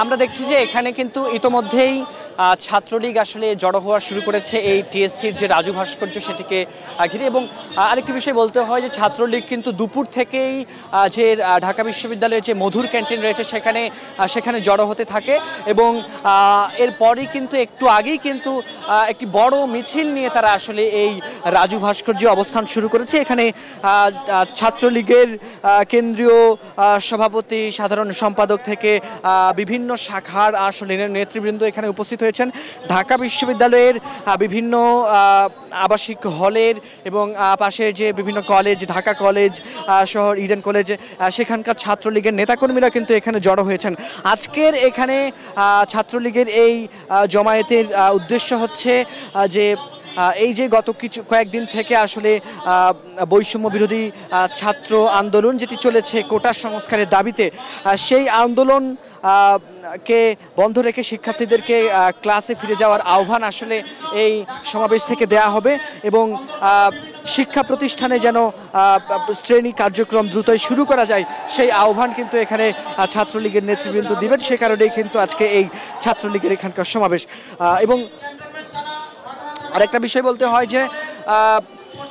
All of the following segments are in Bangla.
আমরা দেখছি যে এখানে কিন্তু ইতোমধ্যেই ছাত্রলীগ আসলে জড়ো হওয়া শুরু করেছে এই টিএসসির যে রাজু ভাস্কর্য সেটিকে ঘিরে। এবং আরেকটি বিষয় বলতে হয় যে ছাত্রলীগ কিন্তু দুপুর থেকেই যে ঢাকা বিশ্ববিদ্যালয়ের যে মধুর ক্যান্টিন রয়েছে সেখানে জড়ো হতে থাকে। এবং এরপরই কিন্তু একটু আগেই কিন্তু একটি বড় মিছিল নিয়ে তারা আসলে এই রাজু ভাস্কর্যে অবস্থান শুরু করেছে। এখানে ছাত্রলীগের কেন্দ্রীয় সভাপতি, সাধারণ সম্পাদক থেকে বিভিন্ন শাখার আসলে নেতৃবৃন্দ এখানে উপস্থিত হয়েছেন। ঢাকা বিশ্ববিদ্যালয়ের বিভিন্ন আবাসিক হলের এবং পাশের যে বিভিন্ন কলেজ, ঢাকা কলেজ শহর, ইডেন কলেজ, সেখানকার ছাত্রলীগের নেতাকর্মীরা কিন্তু এখানে জড়ো হয়েছেন। আজকের এখানে ছাত্রলীগের এই জমায়েতের উদ্দেশ্য হচ্ছে যে এই যে গত কয়েকদিন থেকে আসলে বৈষম্য বিরোধী ছাত্র আন্দোলন যেটি চলেছে কোটা সংস্কারের দাবিতে, সেই আন্দোলন কে বন্ধ রেখে শিক্ষার্থীদেরকে ক্লাসে ফিরে যাওয়ার আহ্বান আসলে এই সমাবেশ থেকে দেয়া হবে। এবং শিক্ষা প্রতিষ্ঠানে যেন শ্রেণী কার্যক্রম দ্রুতই শুরু করা যায় সেই আহ্বান কিন্তু এখানে ছাত্রলীগের নেতৃবৃন্দ দিবেন। সে কারণেই কিন্তু আজকে এই ছাত্রলীগের এখানকার সমাবেশ। এবং আরেকটা বিষয় বলতে হয় যে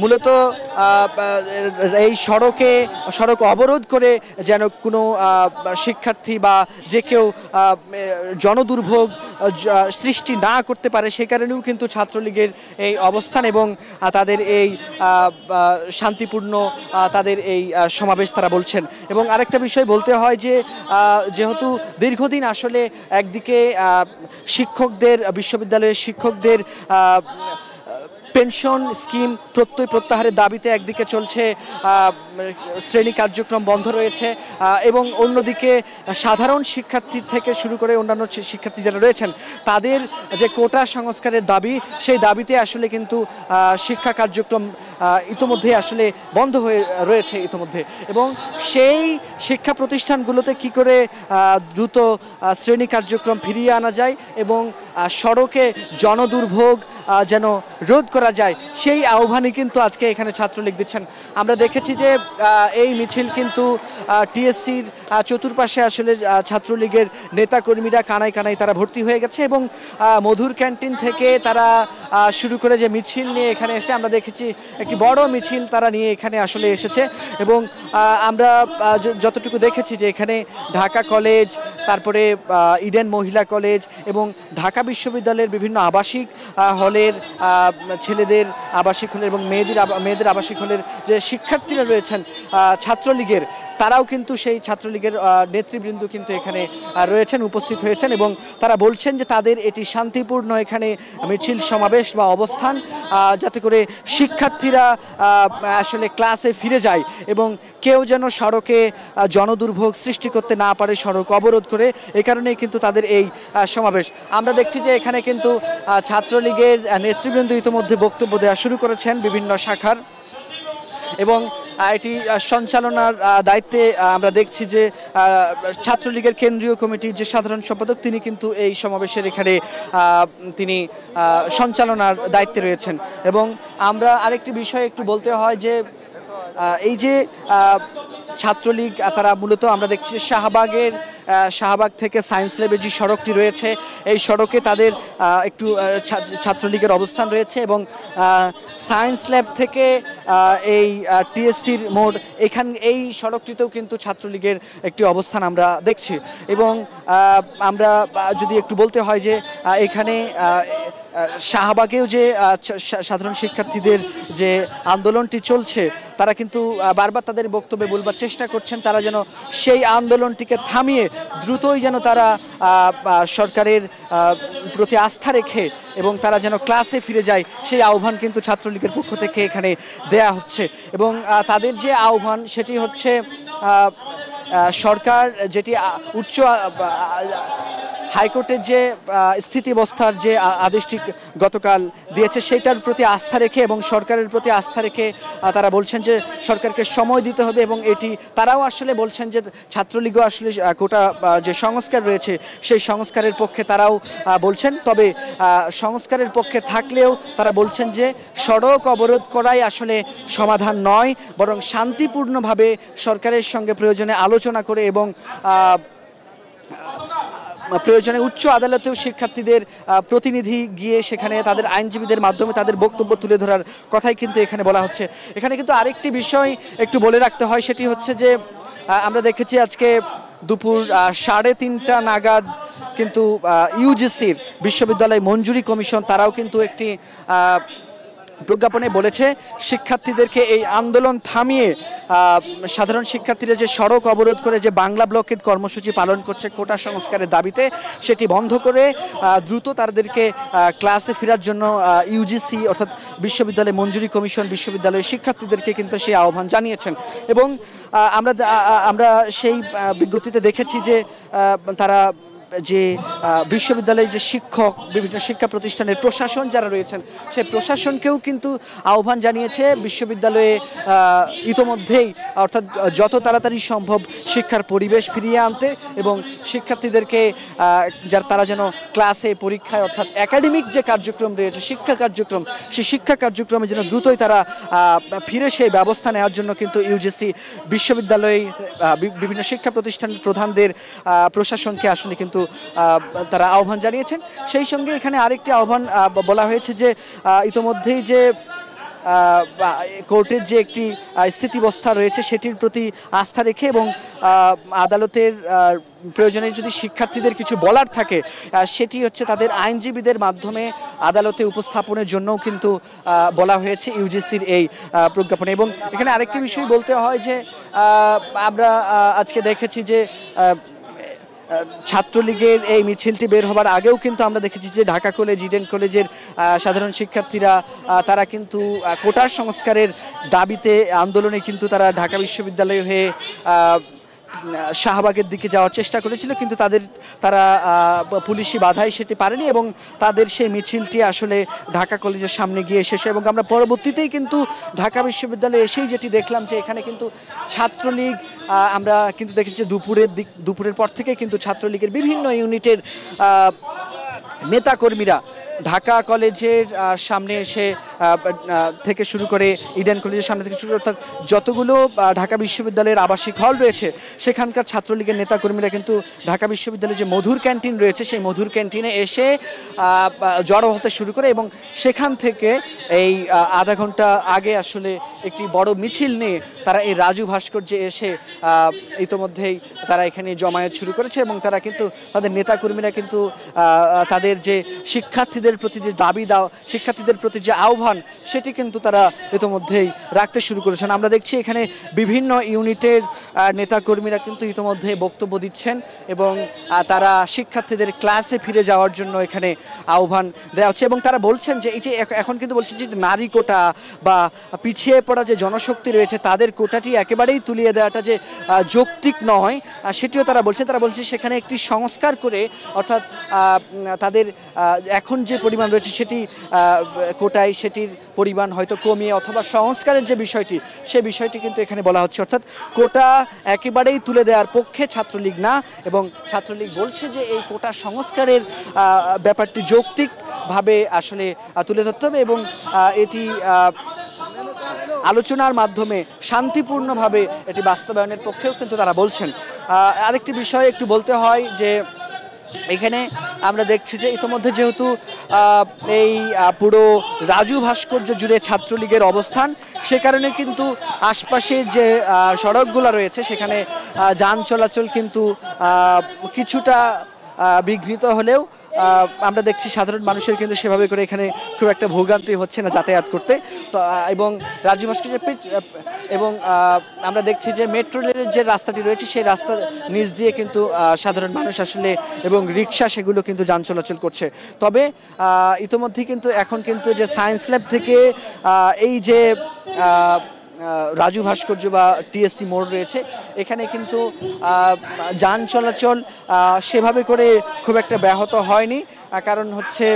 মূলত এই সড়ক অবরোধ করে যেন কোনো শিক্ষার্থী বা যে কেউ জনদুর্ভোগ সৃষ্টি না করতে পারে, সে কারণেও কিন্তু ছাত্রলীগের এই অবস্থান এবং তাদের এই শান্তিপূর্ণ তাদের এই সমাবেশ তারা বলছেন। এবং আরেকটা বিষয় বলতে হয় যে যেহেতু দীর্ঘদিন আসলে একদিকে শিক্ষকদের, বিশ্ববিদ্যালয়ের শিক্ষকদের পেনশন স্কিম প্রত্যাহারের দাবিতে একদিকে চলছে শ্রেণী কার্যক্রম বন্ধ রয়েছে, এবং অন্যদিকে সাধারণ শিক্ষার্থী থেকে শুরু করে অন্যান্য শিক্ষার্থী যারা রয়েছেন তাদের যে কোটা সংস্কারের দাবি, সেই দাবিতে আসলে কিন্তু শিক্ষা কার্যক্রম ইতোমধ্যে আসলে বন্ধ হয়ে রয়েছে ইতোমধ্যে। এবং সেই শিক্ষা প্রতিষ্ঠানগুলোতে কি করে দ্রুত শ্রেণী কার্যক্রম ফিরিয়ে আনা যায় এবং সড়কে জনদুর্ভোগ যেন রোধ করা যায়, সেই আহ্বানই কিন্তু আজকে এখানে ছাত্রলীগ দিচ্ছেন। আমরা দেখেছি যে এই মিছিল কিন্তু টিএসসির চতুর্পাশে আসলে ছাত্রলীগের নেতাকর্মীরা কানায় কানায় তারা ভর্তি হয়ে গেছে। এবং মধুর ক্যান্টিন থেকে তারা শুরু করে যে মিছিল নিয়ে এখানে এসে আমরা দেখেছি একটি বড় মিছিল তারা নিয়ে এখানে আসলে এসেছে। এবং আমরা যতটুকু দেখেছি যে এখানে ঢাকা কলেজ, তারপরে ইডেন মহিলা কলেজ এবং ঢাকা বিশ্ববিদ্যালয়ের বিভিন্ন আবাসিক হলের ছেলেদের আবাসিক হলের এবং মেয়েদের আবাসিক হলের যে শিক্ষার্থীরা রয়েছেন ছাত্রলীগের, তারাও কিন্তু সেই ছাত্রলীগের নেতৃবৃন্দ কিন্তু এখানে রয়েছেন, উপস্থিত হয়েছেন। এবং তারা বলছেন যে তাদের এটি শান্তিপূর্ণ এখানে মিছিল সমাবেশ বা অবস্থান, যাতে করে শিক্ষার্থীরা আসলে ক্লাসে ফিরে যায় এবং কেউ যেন সড়কে জনদুর্ভোগ সৃষ্টি করতে না পারে সড়ক অবরোধ করে। এই কারণেই কিন্তু তাদের এই সমাবেশ। আমরা দেখছি যে এখানে কিন্তু ছাত্রলীগের নেতৃবৃন্দ ইতিমধ্যে বক্তব্য দেওয়া শুরু করেছেন বিভিন্ন শাখার। এবং এটি সঞ্চালনার দায়িত্বে আমরা দেখছি যে ছাত্রলীগের কেন্দ্রীয় কমিটির যে সাধারণ সম্পাদক, তিনি কিন্তু এই সমাবেশের এখানে তিনি সঞ্চালনার দায়িত্বে রয়েছেন। এবং আমরা আরেকটি বিষয় একটু বলতে হয় যে এই যে ছাত্রলীগ তারা মূলত আমরা দেখছি শাহবাগ থেকে সায়েন্স ল্যাবের যে সড়কটি রয়েছে, এই সড়কে তাদের একটু ছাত্রলীগের অবস্থান রয়েছে। এবং সায়েন্স ল্যাব থেকে এই টিএসসির মোড়, এই সড়কটিতেও কিন্তু ছাত্রলীগের একটি অবস্থান আমরা দেখছি। এবং আমরা যদি একটু বলতে হয় যে এখানে শাহবাগেও যে সাধারণ শিক্ষার্থীদের যে আন্দোলনটি চলছে, তারা কিন্তু বারবার তাদের বক্তব্যে বলবার চেষ্টা করছেন তারা যেন সেই আন্দোলনটিকে থামিয়ে দ্রুতই যেন তারা সরকারের প্রতি আস্থা রেখে এবং তারা যেন ক্লাসে ফিরে যায়, সেই আহ্বান কিন্তু ছাত্রলীগের পক্ষ থেকে এখানে দেয়া হচ্ছে। এবং তাদের যে আহ্বান সেটি হচ্ছে সরকার যেটি উচ্চ হাইকোর্টের যে স্থিতিবস্থার যে আদেশটি গতকাল দিয়েছে সেটার প্রতি আস্থা রেখে এবং সরকারের প্রতি আস্থা রেখে তারা বলছেন যে সরকারকে সময় দিতে হবে। এবং এটি তারাও আসলে বলছেন যে ছাত্রলীগও আসলে কোটা যে সংস্কার রয়েছে সেই সংস্কারের পক্ষে তারাও বলছেন। তবে সংস্কারের পক্ষে থাকলেও তারা বলছেন যে সড়ক অবরোধ করাই আসলে সমাধান নয়, বরং শান্তিপূর্ণভাবে সরকারের সঙ্গে প্রয়োজনে আলোচনা করে এবং প্রয়োজনে উচ্চ আদালতেও শিক্ষার্থীদের প্রতিনিধি গিয়ে সেখানে তাদের আইনজীবীদের মাধ্যমে তাদের বক্তব্য তুলে ধরার কথাই কিন্তু এখানে বলা হচ্ছে। এখানে কিন্তু আরেকটি বিষয় একটু বলে রাখতে হয়, সেটি হচ্ছে যে আমরা দেখেছি আজকে দুপুর 3:30 নাগাদ কিন্তু ইউজিসির বিশ্ববিদ্যালয় মঞ্জুরি কমিশন তারাও কিন্তু একটি প্রজ্ঞাপনে বলেছে শিক্ষার্থীদেরকে এই আন্দোলন থামিয়ে সাধারণ শিক্ষার্থীরা যে সড়ক অবরোধ করে যে বাংলা ব্লকেট কর্মসূচি পালন করছে কোটা সংস্কারের দাবিতে, সেটি বন্ধ করে দ্রুত তাদেরকে ক্লাসে ফেরার জন্য ইউজিসি অর্থাৎ বিশ্ববিদ্যালয় মঞ্জুরি কমিশন বিশ্ববিদ্যালয়ের শিক্ষার্থীদেরকে কিন্তু সেই আহ্বান জানিয়েছেন। এবং আমরা সেই বিজ্ঞপ্তিতে দেখেছি যে তারা যে বিশ্ববিদ্যালয়ের যে শিক্ষক, বিভিন্ন শিক্ষা প্রতিষ্ঠানের প্রশাসন যারা রয়েছেন সেই প্রশাসনকেও কিন্তু আহ্বান জানিয়েছে বিশ্ববিদ্যালয়ে ইতোমধ্যেই অর্থাৎ যত তাড়াতাড়ি সম্ভব শিক্ষার পরিবেশ ফিরিয়ে আনতে এবং শিক্ষার্থীদেরকে তারা যেন ক্লাসে পরীক্ষায় অর্থাৎ একাডেমিক যে কার্যক্রম রয়েছে শিক্ষা কার্যক্রম, সেই শিক্ষা কার্যক্রমে যেন দ্রুতই তারা ফিরে সেই ব্যবস্থা নেওয়ার জন্য কিন্তু ইউজিসি বিশ্ববিদ্যালয়ে বিভিন্ন শিক্ষা প্রতিষ্ঠানের প্রধানদের প্রশাসনকে আসলে কিন্তু তারা আহ্বান জানিয়েছেন। সেই সঙ্গে এখানে আরেকটি আহ্বান বলা হয়েছে যে ইতোমধ্যেই যে কোর্টের যে একটি স্থিতিবস্থা রয়েছে সেটির প্রতি আস্থা রেখে এবং আদালতের প্রয়োজনে যদি শিক্ষার্থীদের কিছু বলার থাকে সেটি হচ্ছে তাদের আইনজীবীদের মাধ্যমে আদালতে উপস্থাপনের জন্যও কিন্তু বলা হয়েছে ইউজিসির এই প্রজ্ঞাপনে। এবং এখানে আরেকটি বিষয় বলতে হয় যে আমরা আজকে দেখেছি যে ছাত্রলীগের এই মিছিলটি বের হবার আগেও কিন্তু আমরা দেখেছি যে ঢাকা কলেজ, ইডেন কলেজের সাধারণ শিক্ষার্থীরা তারা কিন্তু কোটার সংস্কারের দাবিতে আন্দোলনে কিন্তু তারা ঢাকা বিশ্ববিদ্যালয় হয়ে শাহবাগের দিকে যাওয়ার চেষ্টা করেছিল, কিন্তু তারা পুলিশি বাধায় সেটি পারেনি এবং তাদের সেই মিছিলটি আসলে ঢাকা কলেজের সামনে গিয়ে শেষ। এবং আমরা পরবর্তীতেই কিন্তু ঢাকা বিশ্ববিদ্যালয়ে এসেই যেটি দেখলাম যে এখানে কিন্তু ছাত্রলীগ, আমরা কিন্তু দেখেছি যে দুপুরের পর থেকে কিন্তু ছাত্রলীগের বিভিন্ন ইউনিটের নেতাকর্মীরা ঢাকা কলেজের সামনে এসে থেকে শুরু করে ইডেন কলেজের সামনে থেকে শুরু করে অর্থাৎ যতগুলো ঢাকা বিশ্ববিদ্যালয়ের আবাসিক হল রয়েছে সেখানকার ছাত্রলীগের নেতাকর্মীরা কিন্তু ঢাকা বিশ্ববিদ্যালয়ে যে মধুর ক্যান্টিন রয়েছে সেই মধুর ক্যান্টিনে এসে জড়ো হতে শুরু করে এবং সেখান থেকে এই আধা ঘন্টা আগে আসলে একটি বড় মিছিল নিয়ে তারা এই রাজু ভাস্কর্যে এসে ইতোমধ্যেই তারা এখানে জমায়েত শুরু করেছে এবং তারা কিন্তু তাদের নেতাকর্মীরা কিন্তু তাদের যে শিক্ষার্থীদের প্রতি যে দাবি শিক্ষার্থীদের প্রতি যে আহ্বান সেটি কিন্তু তারা ইতোমধ্যেই রাখতে শুরু করেছেন। আমরা দেখছি এখানে বিভিন্ন ইউনিটের নেতাকর্মীরা কিন্তু ইতোমধ্যে বক্তব্য দিচ্ছেন এবং তারা শিক্ষার্থীদের ক্লাসে ফিরে যাওয়ার জন্য এখানে আহ্বান দেওয়া হচ্ছে এবং তারা বলছেন যে এই যে এখন কিন্তু বলছে যে নারী কোটা বা পিছিয়ে পড়া যে জনশক্তি রয়েছে তাদের কোটাটি একেবারেই তুলিয়ে দেওয়াটা যে যৌক্তিক নয় সেটিও তারা বলছে সেখানে একটি সংস্কার করে অর্থাৎ তাদের এখন যে পরিমাণ রয়েছে সেটি কোটায় সেটির পরিমাণ হয়তো কমিয়ে অথবা সংস্কারের যে বিষয়টি সে বিষয়টি কিন্তু এখানে বলা হচ্ছে। অর্থাৎ কোটা একেবারেই তুলে দেওয়ার পক্ষে ছাত্রলীগ না এবং ছাত্রলীগ বলছে যে এই কোটা সংস্কারের ব্যাপারটি যৌক্তিকভাবে আসলে তুলে ধরতে হবে এবং এটি আলোচনার মাধ্যমে শান্তিপূর্ণভাবে এটি বাস্তবায়নের পক্ষেও কিন্তু তারা বলছেন। আরেকটি বিষয় একটু বলতে হয় যে এখানে আমরা দেখছি যে ইতোমধ্যে যেহেতু এই পুরো রাজু ভাস্কর্য জুড়ে ছাত্রলীগের অবস্থান সে কারণে কিন্তু আশপাশের যে সড়কগুলো রয়েছে সেখানে যান চলাচল কিন্তু কিছুটা বিঘ্নিত হলেও আমরা দেখছি সাধারণ মানুষের কিন্তু সেভাবে করে এখানে খুব একটা ভোগান্তি হচ্ছে না যাতায়াত করতে। তো এবং রাজু ভাস্কর্যের এবং আমরা দেখছি যে মেট্রো রেলের যে রাস্তাটি রয়েছে সেই রাস্তা নিচ দিয়ে কিন্তু সাধারণ মানুষ আসলে এবং রিক্সা সেগুলো কিন্তু যান চলাচল করছে। তবে ইতোমধ্যে কিন্তু এখন কিন্তু যে সায়েন্স ল্যাব থেকে এই যে রাজু ভাস্কর্য বা টিএসসি মোড় রয়েছে এখানে কিন্তু যান চলাচল সেভাবে করে খুব একটা ব্যাহত হয়নি, কারণ হচ্ছে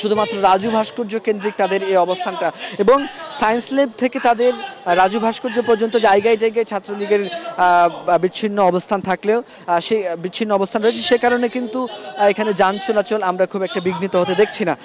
শুধুমাত্র রাজু ভাস্কর্য কেন্দ্রিক তাদের এই অবস্থানটা এবং সায়েন্স ল্যাব থেকে তাদের রাজু ভাস্কর্য পর্যন্ত জায়গায় জায়গায় ছাত্রলীগের বিচ্ছিন্ন অবস্থান থাকলেও সেই বিচ্ছিন্ন অবস্থান রয়েছে সে কারণে কিন্তু এখানে যান চলাচল আমরা খুব একটা বিঘ্নিত হতে দেখছি না।